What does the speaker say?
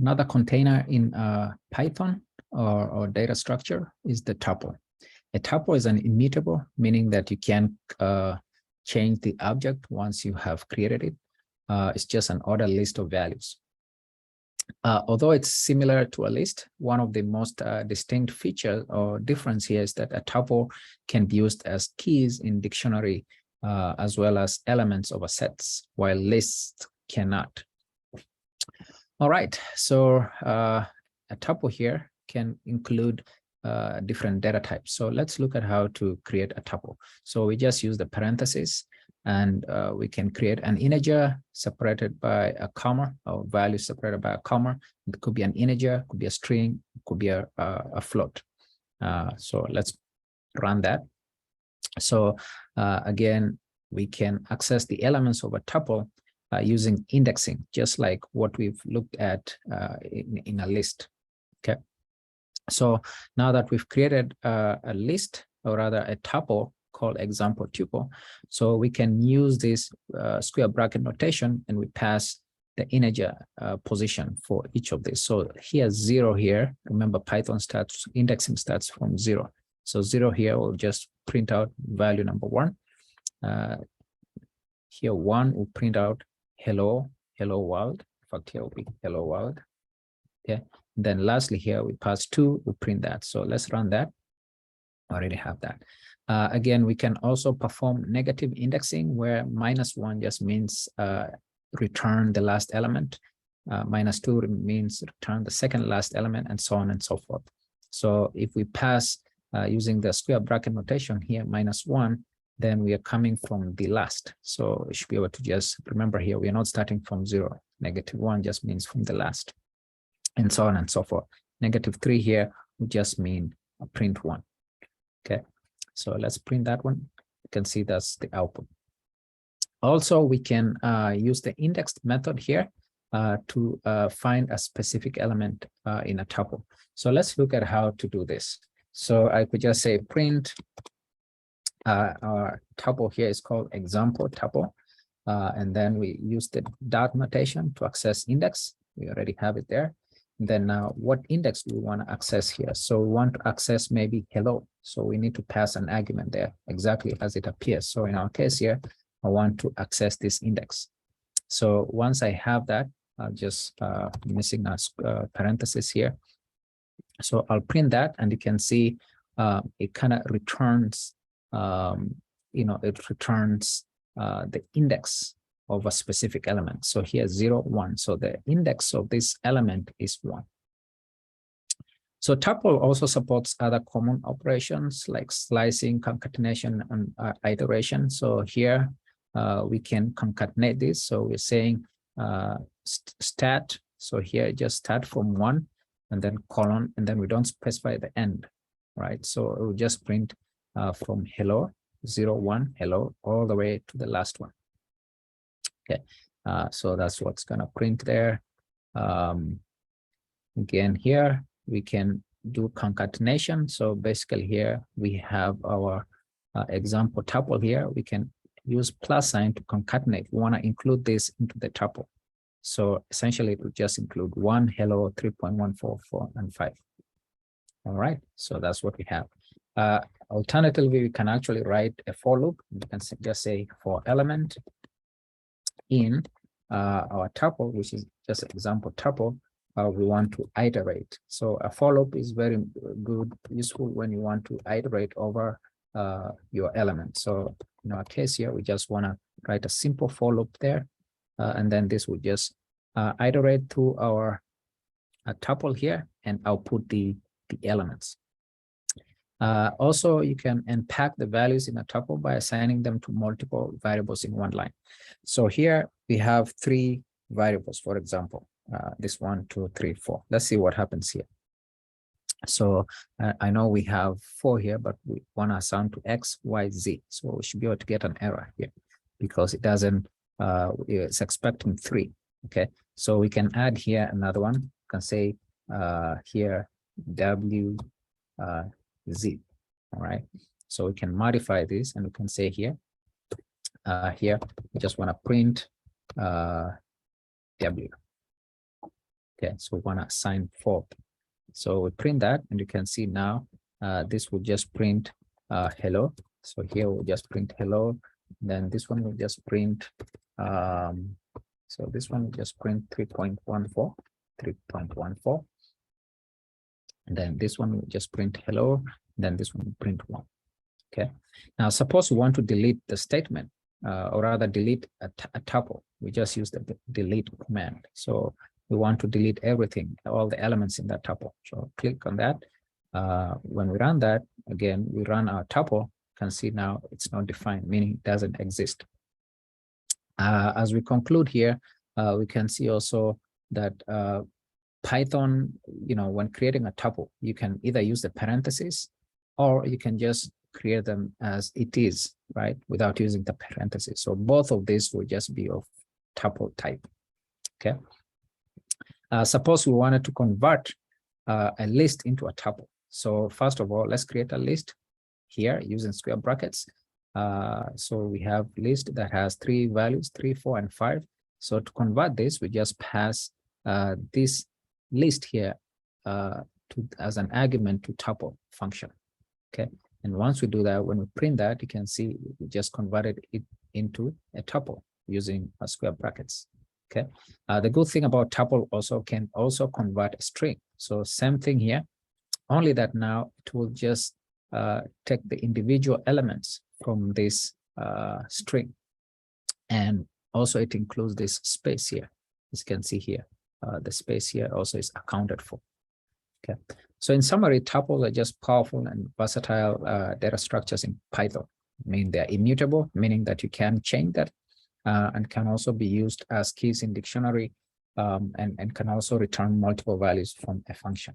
Another container in Python or data structure is the tuple. A tuple is an immutable, meaning that you can change the object once you have created it. It's just an ordered list of values. Although it's similar to a list, one of the most distinct features or difference here is that a tuple can be used as keys in dictionary as well as elements of a sets, while lists cannot. All right, so a tuple here can include different data types. So let's look at how to create a tuple. So we just use the parentheses, and we can create an integer separated by a comma, or value separated by a comma. It could be an integer, could be a string, could be a float. So let's run that. So again, we can access the elements of a tuple using indexing, just like what we've looked at in a list. Okay. So now that we've created a list, or rather a tuple called example tuple, so we can use this square bracket notation, and we pass the integer position for each of these. So here's 0 here. Remember, Python indexing starts from 0. So 0 here will just print out value number 1. Here 1 will print out hello world. In fact, here will be hello world. Okay. Then lastly here we pass 2, we print that. So let's run that. I already have that. Again, we can also perform negative indexing, where -1 just means return the last element. -2 means return the second last element, and so on and so forth. So if we pass using the square bracket notation here, -1, then we are coming from the last. So we should be able to just remember here, we are not starting from 0. -1 just means from the last, and so on and so forth. -3 here would just mean print 1. Okay, so let's print that one. You can see that's the output. Also, we can use the indexed method here to find a specific element in a tuple. So let's look at how to do this. So I could just say print our tuple here is called example tuple. And then we use the dot notation to access index. We already have it there. And then now what index do we want to access here? So we want to access maybe hello. So we need to pass an argument there exactly as it appears. So in our case here, I want to access this index. So once I have that, I'll just missing a parenthesis here. So I'll print that, and you can see it kind of returns, it returns the index of a specific element. So here 0, 1. So the index of this element is 1. So tuple also supports other common operations like slicing, concatenation, and iteration. So here we can concatenate this. So we're saying stat. So here just start from 1 and then colon, and then we don't specify the end, right? So it will just print from hello, 0, 1, hello, all the way to the last one. Okay, so that's what's going to print there. Again, here we can do concatenation. So basically here we have our example tuple here. We can use plus sign to concatenate. We want to include this into the tuple. So essentially it would just include 1, hello, 3.144, 4, and 5. All right, so that's what we have. Alternatively, we can actually write a for loop. We can just say for element in our tuple, which is just example tuple, we want to iterate. So a for loop is very good, useful when you want to iterate over your element. So in our case here, we just want to write a simple for loop there, and then this would just iterate through our tuple here and output the elements. Also, you can unpack the values in a tuple by assigning them to multiple variables in one line. So here we have 3 variables, for example, this 1, 2, 3, 4. Let's see what happens here. So I know we have 4 here, but we want to assign to X, Y, Z. So we should be able to get an error here because it doesn't, it's expecting 3. Okay, so we can add here another one. You can say here W, Z. All right, so we can modify this, and we can say here we just want to print W. Okay, so we want to assign 4. So we print that, and you can see now this will just print hello. So here we'll just print hello. Then this one will just print so this one will just print 3.14. And then this one will just print hello. Then this one will print 1. Okay. Now suppose we want to delete the statement, or rather delete a tuple. We just use the delete command. So we want to delete everything, all the elements in that tuple. So click on that. When we run that, again, we run our tuple. You can see now it's not defined, meaning it doesn't exist. As we conclude here, we can see also that Python, when creating a tuple, you can either use the parentheses or you can just create them as it is, right, without using the parentheses. So both of these will just be of tuple type. Okay. Suppose we wanted to convert a list into a tuple. So first of all, let's create a list here using square brackets. So we have list that has 3 values, 3, 4, and 5. So to convert this, we just pass this list here as an argument to tuple function. Okay. And once we do that, when we print that, you can see we just converted it into a tuple using square brackets. Okay. The good thing about tuple can also convert a string. So same thing here, only that now it will just take the individual elements from this string, and also it includes this space here. As you can see here, the space here also is accounted for. Okay. So in summary, tuples are just powerful and versatile data structures in Python. I mean, they're immutable, meaning that you can change that, and can also be used as keys in dictionary, and can also return multiple values from a function.